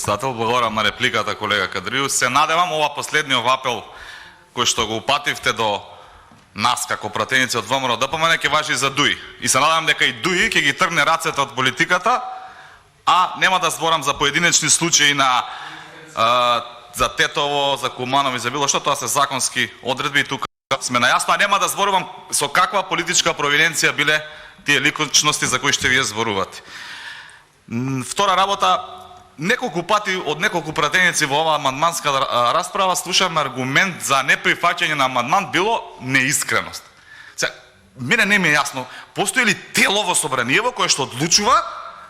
председател. Благодарам на репликата, колега Кадриев. Се надевам ова последниот апел кој што го упативте до нас како пратеници од ВМРО ДПМН ќе важи за ДУИ. И се надевам дека и ДУИ ќе ги тргне рацете од политиката, а нема да зборам за поединечни случаи на за Тетово, за Куманови, за било што, тоа се законски одредби и тука сме најасно, а нема да зборувам со каква политичка провиненција биле тие личности за кои што вие зборувате. Втора работа, неколку пати од неколку пратеници во оваа амандманска расправа слушам аргумент за неприфаќање на амандман било неискреност. Сега, мене не ми е јасно, постои ли тело во собраниево кое што одлучува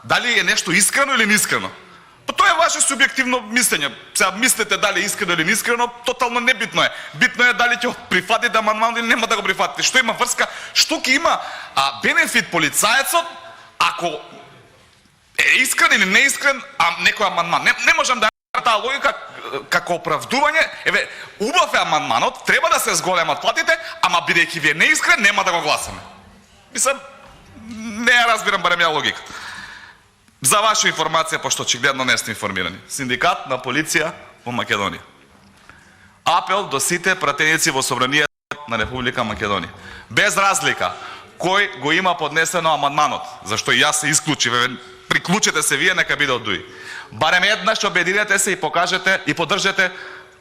дали е нешто искрено или неискрено? Па тоа е ваше субјективно мислење. Сега мислите дали е искрено или неискрено, тотално небитно е. Битно е дали ќе прифатите амандман или нема да го прифатите. Што има врска, што ќе има бенефит полицаецот ако е искрен или неискрен некој амандман. Не можам да таа логика како оправдување. Еве, убав е амандманот, треба да се зголемат платите, ама бидејќи ви е неискрен, нема да го гласаме. Мислам, не ја разбирам барем ја логика. За ваша информација, пошто очигледно не сте информирани. Синдикат на полиција во Македонија. Апел до сите пратеници во собранието на Република Македонија. Без разлика кој го има поднесено амандманот, зашто и јас се исклучив, приклучете се вие, нека биде од ДУИ. Барем еднаш обединете се и покажете и поддржете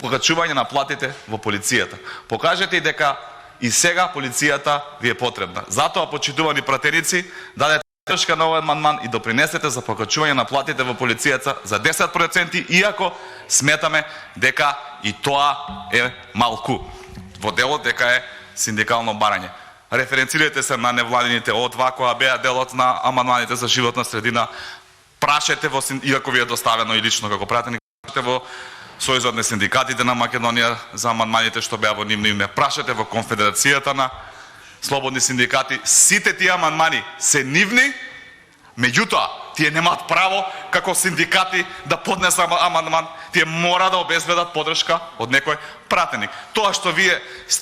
покачување на платите во полицијата. Покажете и дека и сега полицијата ви е потребна. Затоа, почитувани пратеници, дадете поддршка на овој амандман и допринесете за покачување на платите во полицијата за 10%, иако сметаме дека и тоа е малку. Во делот дека е синдикално барање. Референцирайте се на невладините од ВАКО, беа делот на амандманите за животна средина. Прашете во, иако ви е доставено и лично како пратеник, прашете во Сојузот на синдикатите на Македонија за амандманите што беа во нивно име. Прашете во Конфедерацијата на слободни синдикати. Сите тие амандмани се нивни, меѓутоа тие немаат право како синдикати да поднесат амандман. Тие мора да обезбедат поддршка од некој пратеник. Тоа што вие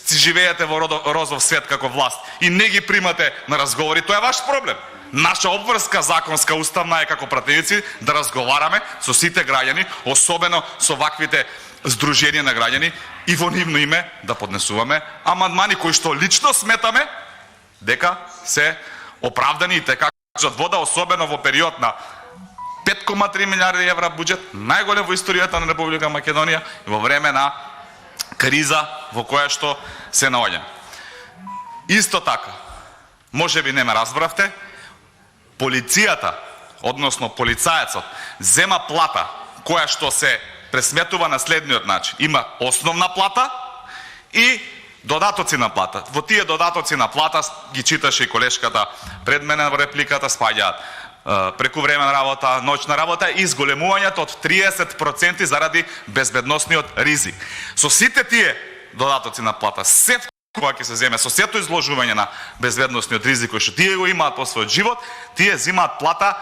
живеете во розов свет како власт и не ги примате на разговори, тоа е ваш проблем. Наша обврска законска уставна е како пратеници да разговараме со сите граѓани, особено со ваквите здруженија на граѓани и во нивно име да поднесуваме амандмани кои што лично сметаме дека се оправдани и така вода, особено во период на 5,3 милиарди евра буџет, најголем во историјата на Република Македонија и во време на криза во која што се наоѓаме. Исто така, можеби не ме разбравте, полицијата, односно полицаецот, зема плата која што се пресметува на следниот начин. Има основна плата и додатоци на плата. Во тие додатоци на плата ги читаше и колешката пред мене во репликата, спаѓаат прекувремен работа, ноќна работа и зголемувањето од 30% заради безбедносниот ризик. Со сите тие додатоци на плата, се кога ќе се земе, со сето изложување на безбедносниот ризик кој што тие го имаат по својот живот, тие земаат плата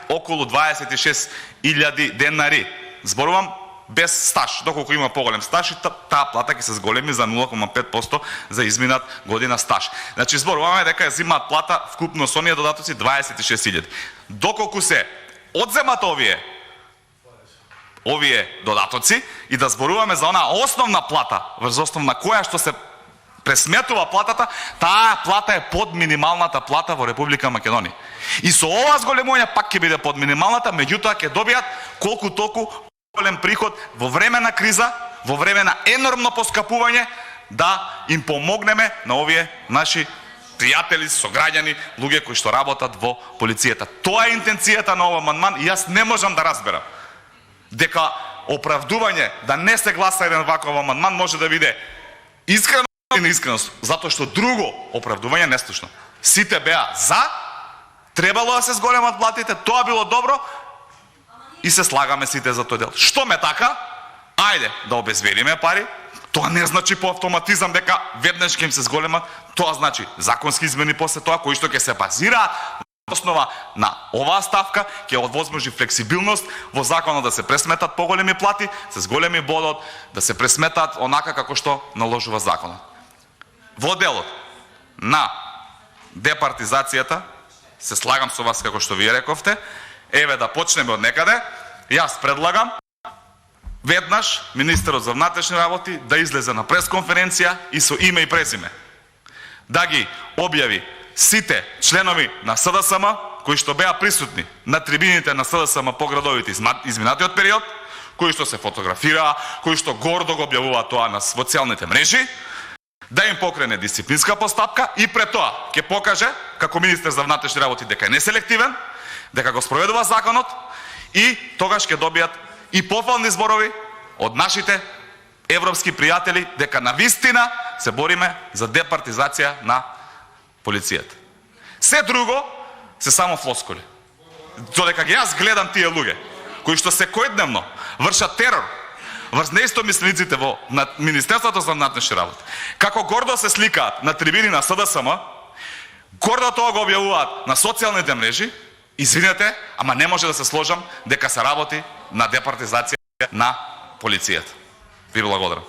околу 26.000 денари. Зборувам без стаж, доколку има поголем стаж, таа плата ќе се зголеми за 0,5% за изминат година стаж. Значи зборуваме дека ја земаат плата вкупно со оние додатоци 26.000. Доколку се одземат овие додатоци и да зборуваме за онаа основна плата, врз основ на која што се пресметува платата, таа плата е под минималната плата во Република Македонија. И со ова зголемување пак ќе биде под минималната, меѓутоа ќе добијат колку толку голем приход во време на криза, во време на енормно поскапување, да им помогнеме на овие наши пријатели, сограѓани, луѓе кои што работат во полицијата. Тоа е интенцијата на овој амандман и јас не можам да разберам дека оправдување да не се гласа еден ваков амандман може да биде искрено или неискрено, затоа што друго оправдување не слушнам. Сите беа за, требало да се зголемат платите, тоа било добро, и се слагаме сите за тој дел. Што ме така? Ајде да обезбедиме пари. Тоа не значи по автоматизам дека веднаш ќе им се зголемат. Тоа значи законски измени после тоа кои што ќе се базираат во основа на оваа ставка, ќе овозможи флексибилност во законот да се пресметат поголеми плати, се зголеми бодот, да се пресметат онака како што наложува законот. Во делот на департизацијата, се слагам со вас како што вие рековте, еве да почнеме од некаде, Јас предлагам веднаш министерот за внатрешни работи да излезе на пресконференција и со име и презиме да ги објави сите членови на СДСМ кои што беа присутни на трибините на СДСМ по градовите изминатиот период, кои што се фотографираа, кои што гордо го објавуваат тоа на социјалните мрежи, да им покрене дисциплинска постапка и пред тоа ќе покаже како министер за внатрешни работи дека е неселективен, дека го спроведува законот и тогаш ќе добијат и пофални зборови од нашите европски пријатели дека навистина се бориме за департизација на полицијата. Се друго се само флоскули. Додека ги јас гледам тие луѓе кои што секојдневно вршат терор врз неистомислениците во Министерството за внатрешни работи, како гордо се сликаат на трибини на СДСМ, гордо тоа го објавуваат на социјалните мрежи, извинете, ама не може да се сложам дека се работи на департизација на полицијата. Ви благодарам.